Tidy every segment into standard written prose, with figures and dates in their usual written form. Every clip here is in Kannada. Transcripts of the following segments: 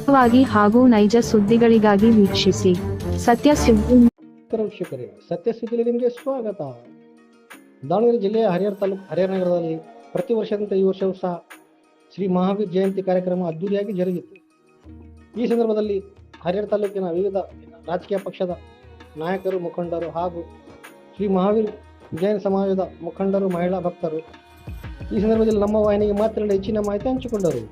ನಿರಂತರವಾಗಿ ಹಾಗೂ ನೈಜ ಸುದ್ದಿಗಳಿಗಾಗಿ ವೀಕ್ಷಿಸಿ ಸತ್ಯ ಸುದ್ದಿ. ವೀಕ್ಷಕರೇ, ಸತ್ಯ ಸುದ್ದಿಯಲ್ಲಿ ನಿಮಗೆ ಸ್ವಾಗತ. ದಾವಣಗೆರೆ ಜಿಲ್ಲೆಯ ಹರಿಹರ ತಾಲೂಕು ಹರಿಹರ ನಗರದಲ್ಲಿ ಪ್ರತಿ ವರ್ಷದಂತೆ ಈ ವರ್ಷವೂ ಸಹ ಶ್ರೀ ಮಹಾವೀರ್ ಜಯಂತಿ ಕಾರ್ಯಕ್ರಮ ಅದ್ದೂರಿಯಾಗಿ ಜರುಗಿತು. ಈ ಸಂದರ್ಭದಲ್ಲಿ ಹರಿಹರ ತಾಲೂಕಿನ ವಿವಿಧ ರಾಜಕೀಯ ಪಕ್ಷದ ನಾಯಕರು, ಮುಖಂಡರು ಹಾಗೂ ಶ್ರೀ ಮಹಾವೀರ್ ಜೈನ ಸಮಾಜದ ಮುಖಂಡರು, ಮಹಿಳಾ ಭಕ್ತರು ಈ ಸಂದರ್ಭದಲ್ಲಿ ನಮ್ಮ ವಾಹಿನಿಗೆ ಮಾತ್ರ ಹೆಚ್ಚಿನ ಮಾಹಿತಿ ಹಂಚಿಕೊಂಡರು.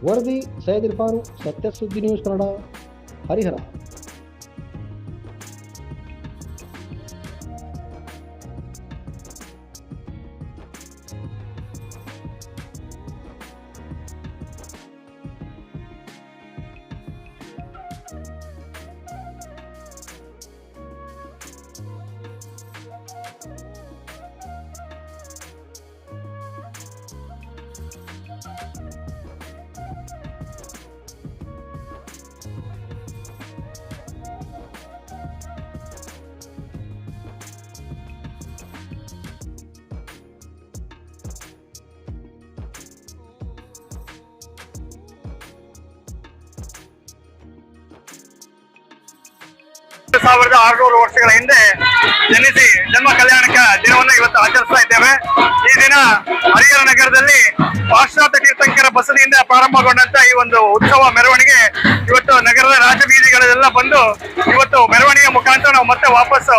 ವರದಿ ಸೈಯದ್ ಇರ್ಫಾನ್, ಸತ್ಯ ಸುದ್ದಿ ನ್ಯೂಸ್ ಕನ್ನಡ, ಹರಿಹರ. ಸಾವಿರದ 600 ವರ್ಷಗಳ ಹಿಂದೆ ಜನಿಸಿ ಜನ್ಮ ಕಲ್ಯಾಣಕ ದಿನವನ್ನು ಇವತ್ತು ಆಚರಿಸ್ತಾ ಇದ್ದೇವೆ. ಈ ದಿನ ಹರಿಹರ ನಗರದಲ್ಲಿ ಪಾಶ್ಚಾತ್ಯ ತೀರ್ಥಂಕರ ಬಸದಿಯಿಂದ ಪ್ರಾರಂಭಗೊಂಡಂತ ಈ ಒಂದು ಉತ್ಸವ ಮೆರವಣಿಗೆ ಇವತ್ತು ನಗರದ ರಾಜಬೀದಿಗಳೆಲ್ಲ ಬಂದು ಇವತ್ತು ಮೆರವಣಿಗೆ ಮುಖಾಂತರ ನಾವು ಮತ್ತೆ ವಾಪಸ್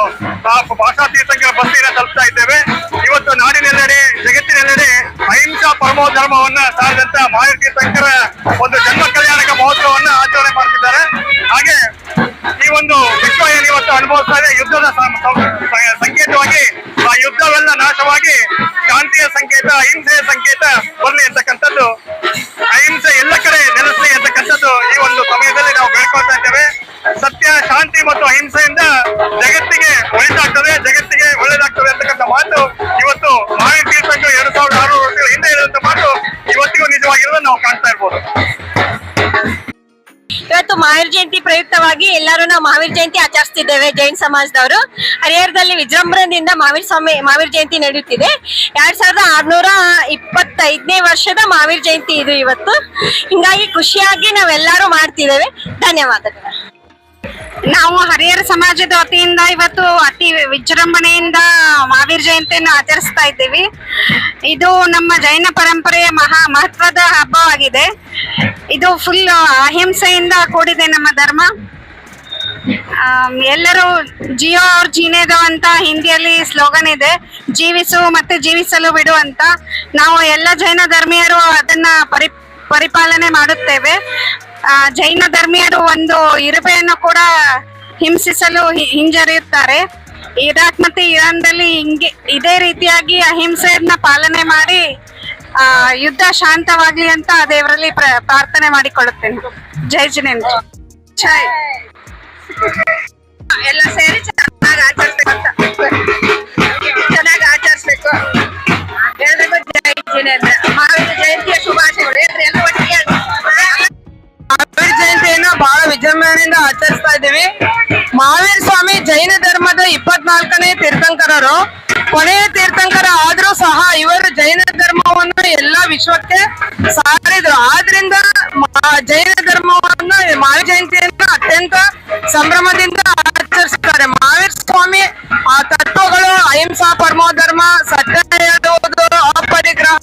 ಪಾಶ್ಚಾತ್ಯ ತೀರ್ಥಂಕರ ಬಸದಿನ ತಲುಪ್ತಾ ಇದ್ದೇವೆ. ಇವತ್ತು ನಾಡಿನೆಲ್ಲೆಡೆ, ಜಗತ್ತಿನೆಲ್ಲೆಡೆ ಅಹಿಂಸಾ ಪರಮೋ ಧರ್ಮವನ್ನ ಸಾರಿದಂತ ಮಹಾವೀರ್ ತೀರ್ಥಂಕರ ಒಂದು ಜನ್ಮ ಕಲ್ಯಾಣಕ ಮಹೋತ್ಸವವನ್ನ ಆಚರಣೆ ಮಾಡ್ತಿದ್ದಾರೆ. ಹಾಗೆ ಈ ಒಂದು ವಿಶ್ವ ಏನು ಇವತ್ತು ಅನುಭವಿಸ್ತಾ ಇದೆ, ಯುದ್ಧದ ಸಂಕೇತವಾಗಿ ಆ ಯುದ್ಧವೆಲ್ಲ ನಾಶವಾಗಿ ಶಾಂತಿಯ ಸಂಕೇತ, ಅಹಿಂಸೆಯ ಸಂಕೇತ ಬರಲಿ ಅಂತಕ್ಕಂಥದ್ದು, ಅಹಿಂಸೆ ಎಲ್ಲ ಕಡೆ ನೆಲೆಸಲಿ ಅಂತಕ್ಕಂಥದ್ದು ಈ ಒಂದು ಸಮಯದಲ್ಲಿ ನಾವು ಬೇಡ್ಕೊಳ್ತಾ ಇದ್ದೇವೆ. ಸತ್ಯ, ಶಾಂತಿ ಮತ್ತು ಅಹಿಂಸೆಯಿಂದ ಜಗತ್ತಿಗೆ ಒಳಿತಾಗ್ತದೆ, ಜಗತ್ತಿಗೆ ಒಳ್ಳೇದಾಗ್ತದೆ ಅಂತಕ್ಕಂಥ ಮಾತು ಇವತ್ತು ಮಹಾವೀರ್ ತೀರ್ಥಂಕರು 2600 ವರ್ಷಗಳ ಹಿಂದೆ ಇರುವಂತ ಮಾತು ಇವತ್ತಿಗೂ ನಿಜವಾಗಿರೋದನ್ನ ನಾವು ಕಾಣ್ತಾ ಇರ್ಬೋದು. ಇವತ್ತು ಮಹಾವೀರ್ ಜಯಂತಿ ಪ್ರಯುಕ್ತವಾಗಿ ಎಲ್ಲರೂ ನಾವು ಮಹಾವೀರ್ ಜಯಂತಿ ಆಚರಿಸ್ತಿದ್ದೇವೆ. ಜೈನ್ ಸಮಾಜದವರು ಹರಿಹರದಲ್ಲಿ ವಿಜೃಂಭಣೆಯಿಂದ ಮಹಾವೀರ್ ಜಯಂತಿ ನಡೆಯುತ್ತಿದೆ. 2625ನೇ ವರ್ಷದ ಮಹಾವೀರ್ ಜಯಂತಿ ಇದು ಇವತ್ತು. ಹಿಂಗಾಗಿ ಖುಷಿಯಾಗಿ ನಾವೆಲ್ಲರೂ ಮಾಡ್ತಿದ್ದೇವೆ. ಧನ್ಯವಾದಗಳು. ನಾವು ಹರಿಹರ ಸಮಾಜದ ವತಿಯಿಂದ ಇವತ್ತು ಅತಿ ವಿಜೃಂಭಣೆಯಿಂದ ಮಹಾವೀರ್ ಜಯಂತಿಯನ್ನು ಆಚರಿಸ್ತಾ ಇದ್ದೀವಿ. ಇದು ನಮ್ಮ ಜೈನ ಪರಂಪರೆಯ ಮಹತ್ವದ ಹಬ್ಬವಾಗಿದೆ. ಇದು ಫುಲ್ ಅಹಿಂಸೆಯಿಂದ ಕೂಡಿದೆ ನಮ್ಮ ಧರ್ಮ. ಎಲ್ಲರೂ ಜಿಯೋ ಅವ್ರ ಜೀನೇದೋ ಅಂತ ಹಿಂದಿಯಲ್ಲಿ ಸ್ಲೋಗನ್ ಇದೆ, ಜೀವಿಸು ಮತ್ತೆ ಜೀವಿಸಲು ಬಿಡು ಅಂತ. ನಾವು ಎಲ್ಲ ಜೈನ ಧರ್ಮೀಯರು ಅದನ್ನ ಪರಿಪಾಲನೆ ಮಾಡುತ್ತೇವೆ. ಜೈನ ಧರ್ಮೀಯರು ಒಂದು ಇರುವೆಯನ್ನು ಕೂಡ ಹಿಂಸಿಸಲು ಹಿಂಜರಿಯುತ್ತಾರೆ. ಇರಾಕ್ ಮತ್ತೆ ಇರಾನ್ದಲ್ಲಿ ಇದೇ ರೀತಿಯಾಗಿ ಅಹಿಂಸೆಯನ್ನ ಪಾಲನೆ ಮಾಡಿ ಯುದ್ಧ ಶಾಂತವಾಗ್ಲಿ ಅಂತ ದೇವರಲ್ಲಿ ಪ್ರಾರ್ಥನೆ ಮಾಡಿಕೊಳ್ಳುತ್ತೇನೆ. ಜೈ ಜಿನೇಂದ್ರ. ಜೈ. ಎಲ್ಲ ಸೇರಿ ಚೆನ್ನಾಗಿ ಆಚರಿಸ್ಬೇಕು. ಎಲ್ರಿಗೂ ಜೈ ಜಿನೇಂದ್ರ. ಮಹಾವೀರ ಜಯಂತಿಯ ಶುಭಾಶಯಗಳು. ಎಲ್ಲ ಒಟ್ಟಿಗೆ ಮಹಾವೀರ್ ಜಯಂತಿಯನ್ನು ಬಹಳ ವಿಜೃಂಭಣೆಯಿಂದ ಆಚರಿಸ್ತಾ ಇದ್ದೀವಿ. ಮಹಾವೀರ್ ಸ್ವಾಮಿ ಜೈನ ಧರ್ಮದ 24ನೇ ತೀರ್ಥಂಕರರು, ಕೊನೆಯ ತೀರ್ಥಂಕರ ಆದ್ರೂ ಸಹ ಇವರು ಜೈನ ಧರ್ಮವನ್ನು ಎಲ್ಲ ವಿಶ್ವಕ್ಕೆ ಸಾರಿದ್ರು. ಆದ್ರಿಂದ ಜೈನ ಧರ್ಮವನ್ನು ಮಹಾವೀರ್ ಜಯಂತಿಯನ್ನು ಅತ್ಯಂತ ಸಂಭ್ರಮದಿಂದ ಆಚರಿಸುತ್ತಾರೆ. ಮಹಾವೀರ್ ಸ್ವಾಮಿ ಆ ತತ್ವಗಳು ಅಹಿಂಸಾ ಪರಮೋ ಧರ್ಮ, ಸತ್ಯ ಹೇಳುವುದು, ಅಪರಿಗ್ರಹ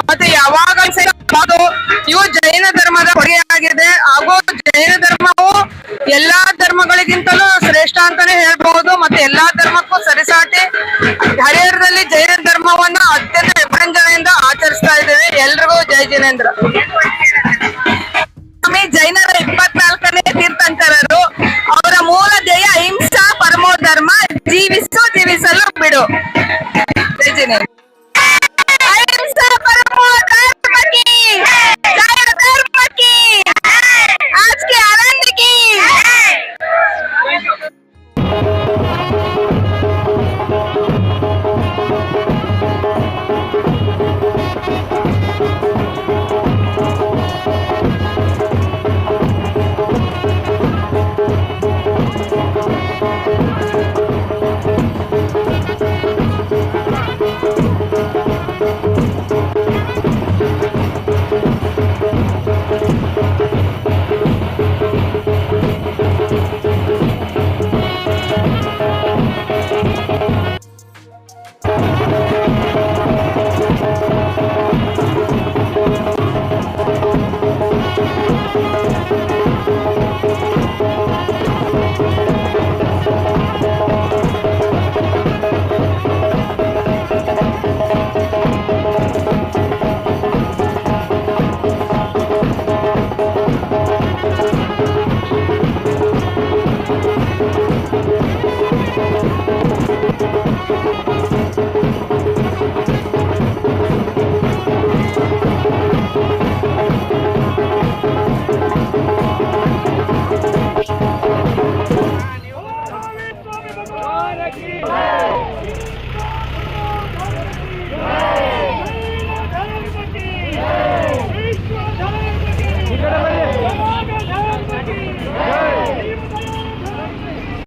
ಮತ್ತೆ ಯಾವಾಗ ಇವು ಜೈನ ಧರ್ಮದ ಕೊಡುಗೆಯಾಗಿದೆ. ಹಾಗೂ ಜೈನ ಧರ್ಮವು ಎಲ್ಲಾ ಧರ್ಮಗಳಿಗಿಂತಲೂ ಶ್ರೇಷ್ಠ ಅಂತಾನೆ ಹೇಳ್ಬಹುದು. ಮತ್ತೆ ಎಲ್ಲಾ ಧರ್ಮಕ್ಕೂ ಸರಿಸಾಟಿ ಹರಿಹರದಲ್ಲಿ ಜೈನ ಧರ್ಮವನ್ನು ಅತ್ಯಂತ ವಿಜೃಂಭಣೆಯಿಂದ ಆಚರಿಸ್ತಾ ಇದ್ದೇವೆ. ಎಲ್ರಿಗೂ ಜೈ ಜಿನೇಂದ್ರ.